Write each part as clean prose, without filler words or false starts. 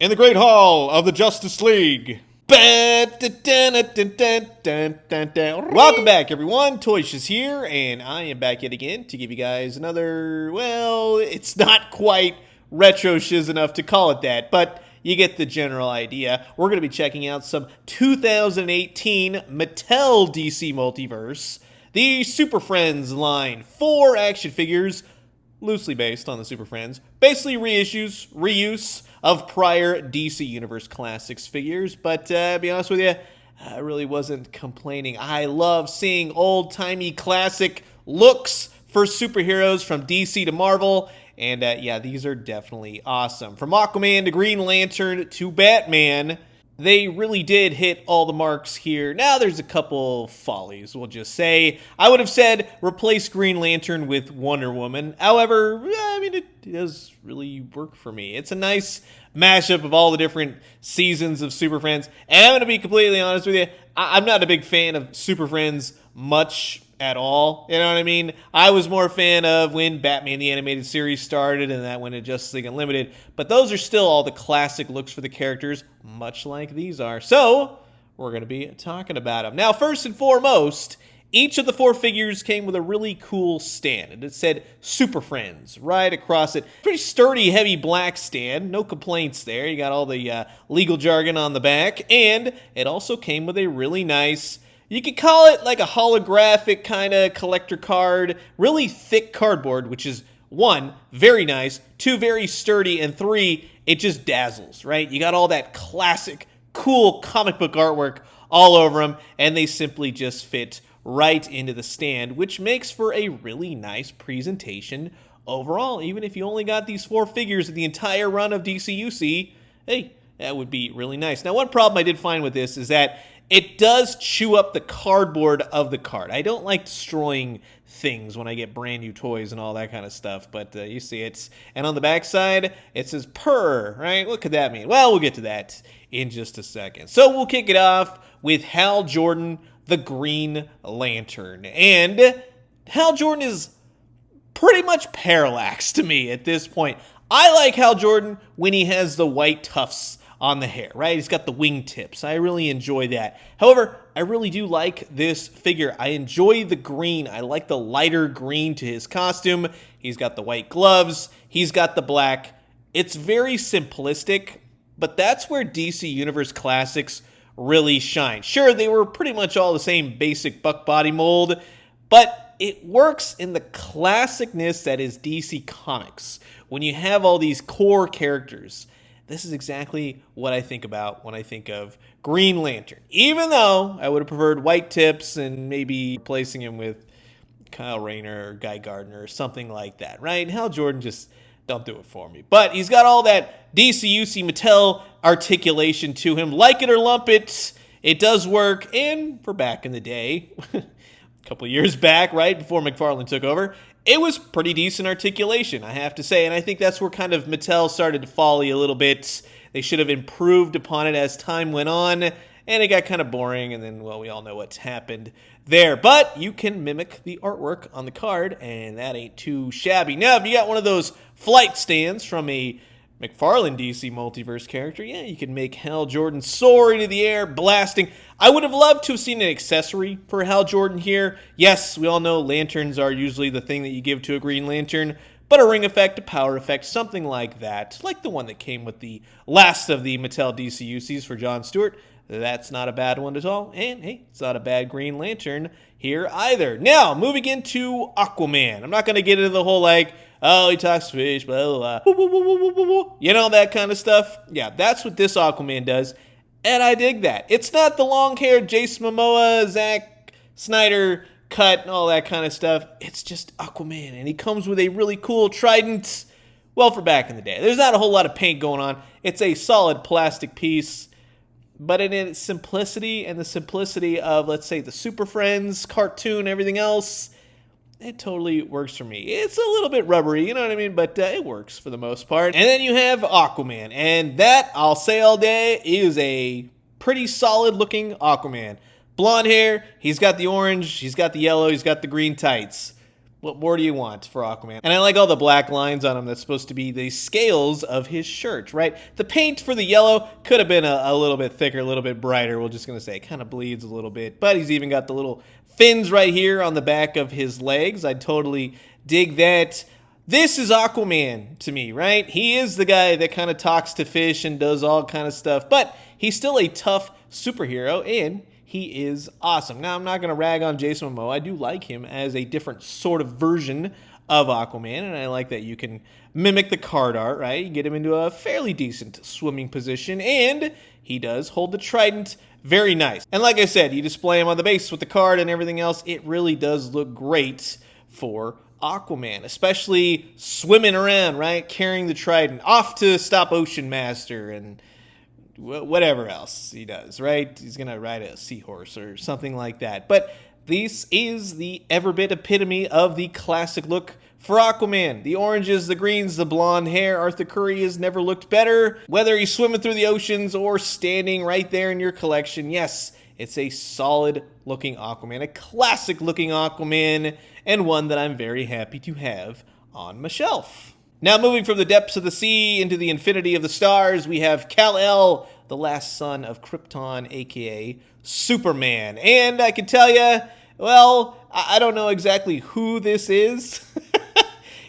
in the Great Hall of the Justice League. Welcome back, everyone. Toyshiz here, and I am back yet again to give you guys another, well, it's not quite retro shiz enough to call it that, but you get the general idea. We're going to be checking out some 2018 Mattel DC Multiverse, the Super Friends line. 4 action figures, loosely based on the Super Friends. Basically reuse of prior DC Universe Classics figures. But to be honest with you, I really wasn't complaining. I love seeing old-timey classic looks for superheroes from DC to Marvel. And yeah, these are definitely awesome. From Aquaman to Green Lantern to Batman, they really did hit all the marks here. Now there's a couple follies, we'll just say. I would have said replace Green Lantern with Wonder Woman. However, I mean, it does really work for me. It's a nice mashup of all the different seasons of Super Friends. And I'm going to be completely honest with you, I'm not a big fan of Super Friends much at all. You know what I mean? I was more a fan of when Batman the Animated Series started and that when it Justice League Unlimited. But those are still all the classic looks for the characters, much like these are. So, we're going to be talking about them. Now, first and foremost, each of the 4 figures came with a really cool stand. And it said Super Friends right across it. Pretty sturdy, heavy black stand. No complaints there. You got all the legal jargon on the back. And it also came with a really nice, you could call it like a holographic kind of collector card, really thick cardboard, which is 1, very nice, 2, very sturdy, and 3, it just dazzles, right? You got all that classic, cool comic book artwork all over them, and they simply just fit right into the stand, which makes for a really nice presentation overall. Even if you only got these 4 figures in the entire run of DCUC, hey, that would be really nice. Now, one problem I did find with this is that it does chew up the cardboard of the card. I don't like destroying things when I get brand new toys and all that kind of stuff, but you see it. And on the back side, it says purr, right? What could that mean? Well, we'll get to that in just a second. So we'll kick it off with Hal Jordan, the Green Lantern. And Hal Jordan is pretty much parallax to me at this point. I like Hal Jordan when he has the white tufts on the hair, right? He's got the wingtips. I really enjoy that. However, I really do like this figure. I enjoy the green. I like the lighter green to his costume. He's got the white gloves. He's got the black. It's very simplistic, but that's where DC Universe Classics really shine. Sure, they were pretty much all the same basic buck body mold, but it works in the classicness that is DC Comics. When you have all these core characters, this is exactly what I think about when I think of Green Lantern. Even though I would have preferred white tips and maybe replacing him with Kyle Rayner or Guy Gardner or something like that, right? Hal Jordan just don't do it for me. But he's got all that DCUC Mattel articulation to him. Like it or lump it, it does work. And for back in the day, a couple years back, right, before McFarlane took over, it was pretty decent articulation, I have to say, and I think that's where kind of Mattel started to folly a little bit. They should have improved upon it as time went on, and it got kind of boring, and then, well, we all know what's happened there. But you can mimic the artwork on the card, and that ain't too shabby. Now, if you got one of those flight stands from a McFarlane DC Multiverse character, yeah, you can make Hal Jordan soar into the air, blasting. I would have loved to have seen an accessory for Hal Jordan here. Yes, we all know lanterns are usually the thing that you give to a Green Lantern, but a ring effect, a power effect, something like that, like the one that came with the last of the Mattel DCUCs for John Stewart. That's not a bad one at all, and hey, it's not a bad Green Lantern here either. Now, moving into Aquaman. I'm not going to get into the whole, like, oh, he talks fish, blah, blah, blah. You know, that kind of stuff. Yeah, that's what this Aquaman does, and I dig that. It's not the long-haired Jason Momoa, Zack Snyder cut, and all that kind of stuff. It's just Aquaman, and he comes with a really cool trident. Well, for back in the day. There's not a whole lot of paint going on. It's a solid plastic piece, but in its simplicity and the simplicity of, let's say, the Super Friends cartoon, everything else, it totally works for me. It's a little bit rubbery, you know what I mean? But it works for the most part. And then you have Aquaman. And that, I'll say all day, is a pretty solid looking Aquaman. Blonde hair, he's got the orange, he's got the yellow, he's got the green tights. What more do you want for Aquaman? And I like all the black lines on him. That's supposed to be the scales of his shirt, right? The paint for the yellow could have been a little bit thicker, a little bit brighter. We're just going to say it kind of bleeds a little bit. But he's even got the little fins right here on the back of his legs. I totally dig that. This is Aquaman to me, right? He is the guy that kind of talks to fish and does all kind of stuff. But he's still a tough superhero, and he is awesome. Now, I'm not going to rag on Jason Momoa. I do like him as a different sort of version of Aquaman, and I like that you can mimic the card art, right? You get him into a fairly decent swimming position, and he does hold the trident very nice. And like I said, you display him on the base with the card and everything else. It really does look great for Aquaman, especially swimming around, right? Carrying the trident off to stop Ocean Master and whatever else he does, right? He's gonna ride a seahorse or something like that. But this is the ever bit epitome of the classic look for Aquaman. The oranges, the greens, the blonde hair. Arthur Curry has never looked better. Whether he's swimming through the oceans or standing right there in your collection, yes, it's a solid looking Aquaman, a classic looking Aquaman, and one that I'm very happy to have on my shelf. Now, moving from the depths of the sea into the infinity of the stars, we have Kal-El, the last son of Krypton, aka Superman. And I can tell you, well, I don't know exactly who this is.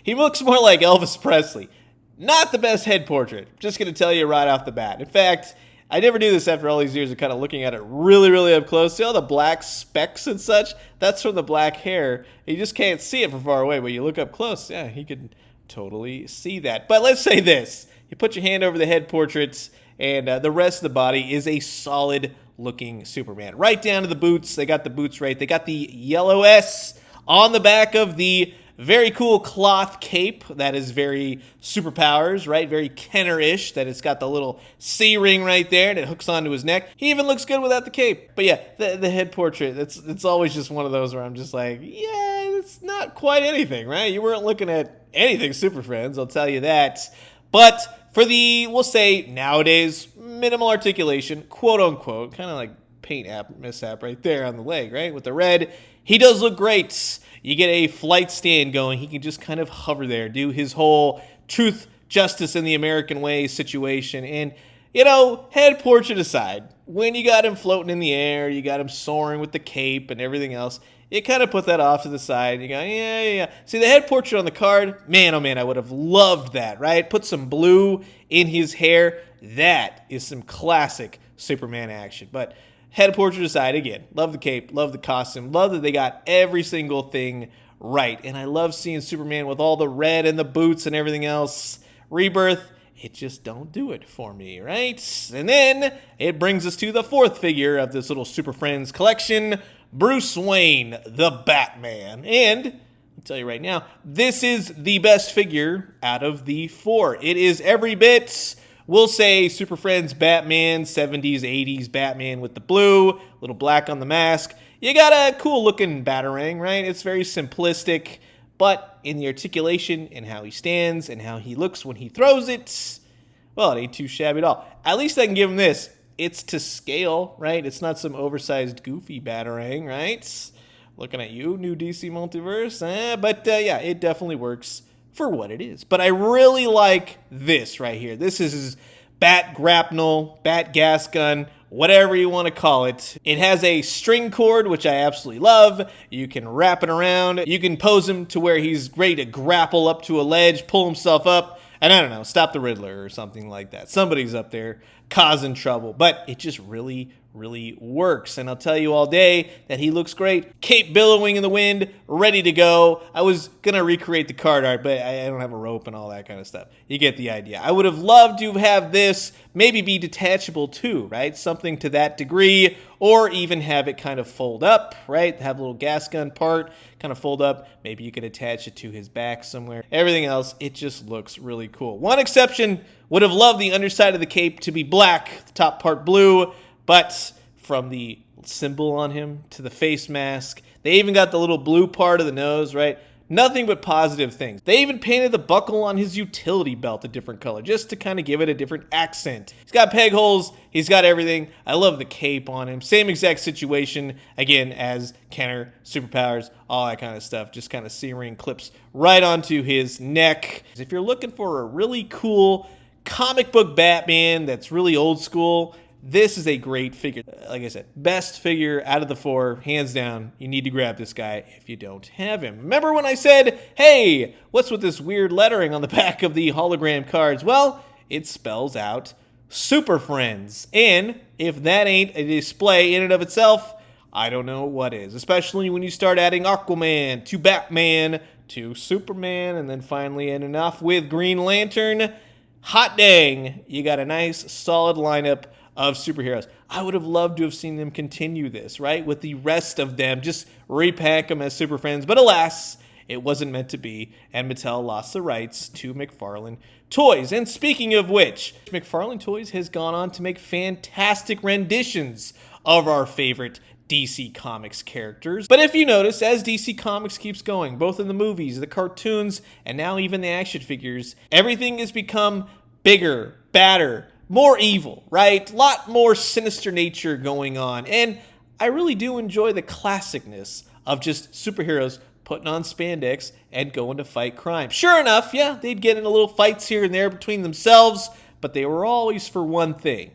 He looks more like Elvis Presley. Not the best head portrait. Just going to tell you right off the bat. In fact, I never do this after all these years of kind of looking at it really, really up close. See all the black specks and such? That's from the black hair. You just can't see it from far away, but you look up close, yeah, he could totally see that. But let's say this. You put your hand over the head portraits, and the rest of the body is a solid looking Superman. Right down to the boots. They got the boots right. They got the yellow S on the back of the very cool cloth cape that is very superpowers, right? Very Kenner-ish, that it's got the little C-ring right there and it hooks onto his neck. He even looks good without the cape. But yeah, the head portrait, it's always just one of those where I'm just like, yeah, it's not quite anything, right? You weren't looking at anything Super Friends, I'll tell you that. But for the, we'll say, nowadays, minimal articulation, quote unquote, kind of like paint mishap right there on the leg, right? With the red, he does look great. You get a flight stand going. He can just kind of hover there, do his whole truth, justice, in the American way situation. And, you know, head portrait aside, when you got him floating in the air, you got him soaring with the cape and everything else, you kind of put that off to the side. You go, yeah. See, the head portrait on the card, man, oh man, I would have loved that, right? Put some blue in his hair. That is some classic Superman action. But head portrait aside, again, love the cape, love the costume, love that they got every single thing right. And I love seeing Superman with all the red and the boots and everything else. Rebirth, it just don't do it for me, right? And then it brings us to the fourth figure of this little Super Friends collection, Bruce Wayne, the Batman. And I'll tell you right now, this is the best figure out of the four. It is every bit, we'll say, Super Friends Batman, 70s, 80s Batman with the blue, little black on the mask. You got a cool looking Batarang, right? It's very simplistic, but in the articulation and how he stands and how he looks when he throws it, well, it ain't too shabby at all. At least I can give him this. It's to scale, right? It's not some oversized, goofy Batarang, right? Looking at you, new DC Multiverse. But yeah, it definitely works for what it is. But I really like this right here. This is his bat grapnel, bat gas gun, whatever you want to call it. It has a string cord, which I absolutely love. You can wrap it around. You can pose him to where he's ready to grapple up to a ledge, pull himself up, and I don't know, stop the Riddler or something like that. Somebody's up there causing trouble, but it just really, really works. And I'll tell you all day that he looks great. Cape billowing in the wind, ready to go. I was going to recreate the card art, but I don't have a rope and all that kind of stuff. You get the idea. I would have loved to have this maybe be detachable too, right? Something to that degree, or even have it kind of fold up, right? Have a little gas gun part kind of fold up. Maybe you could attach it to his back somewhere. Everything else, it just looks really cool. One exception, would have loved the underside of the cape to be black, the top part blue, but from the symbol on him to the face mask, they even got the little blue part of the nose, right? Nothing but positive things. They even painted the buckle on his utility belt a different color, just to kind of give it a different accent. He's got peg holes. He's got everything. I love the cape on him. Same exact situation, again, as Kenner, superpowers, all that kind of stuff. Just kind of C-ring clips right onto his neck. If you're looking for a really cool comic book Batman that's really old school, this is a great figure. Like I said, best figure out of the four, hands down. You need to grab this guy if you don't have him. Remember when I said, hey, what's with this weird lettering on the back of the hologram cards? Well, it spells out Super Friends. And if that ain't a display in and of itself, I don't know what is. Especially when you start adding Aquaman to Batman to Superman, and then finally ending off with Green Lantern. Hot dang, you got a nice solid lineup of superheroes. I would have loved to have seen them continue this, right? With the rest of them, just repack them as Super Friends. But alas, it wasn't meant to be, and Mattel lost the rights to McFarlane Toys. And speaking of which, McFarlane Toys has gone on to make fantastic renditions of our favorite DC Comics characters. But if you notice, as DC Comics keeps going, both in the movies, the cartoons, and now even the action figures, everything has become bigger, badder, more evil, right? A lot more sinister nature going on. And I really do enjoy the classicness of just superheroes putting on spandex and going to fight crime. Sure enough, yeah, they'd get in a little fights here and there between themselves, but they were always for one thing: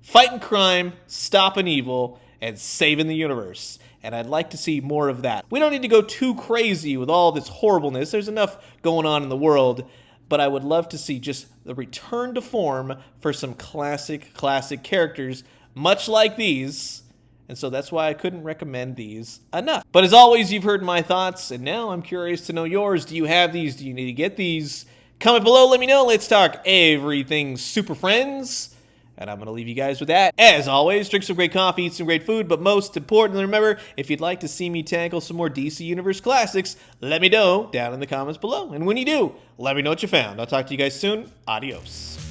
fighting crime, stopping evil, and saving the universe. And I'd like to see more of that. We don't need to go too crazy with all this horribleness. There's enough going on in the world. But I would love to see just the return to form for some classic characters, much like these. And so that's why I couldn't recommend these enough. But as always, you've heard my thoughts, and now I'm curious to know yours. Do you have these? Do you need to get these? Comment below, let me know. Let's talk everything Super Friends. And I'm going to leave you guys with that. As always, drink some great coffee, eat some great food, but most importantly, remember, if you'd like to see me tackle some more DC Universe classics, let me know down in the comments below. And when you do, let me know what you found. I'll talk to you guys soon. Adios.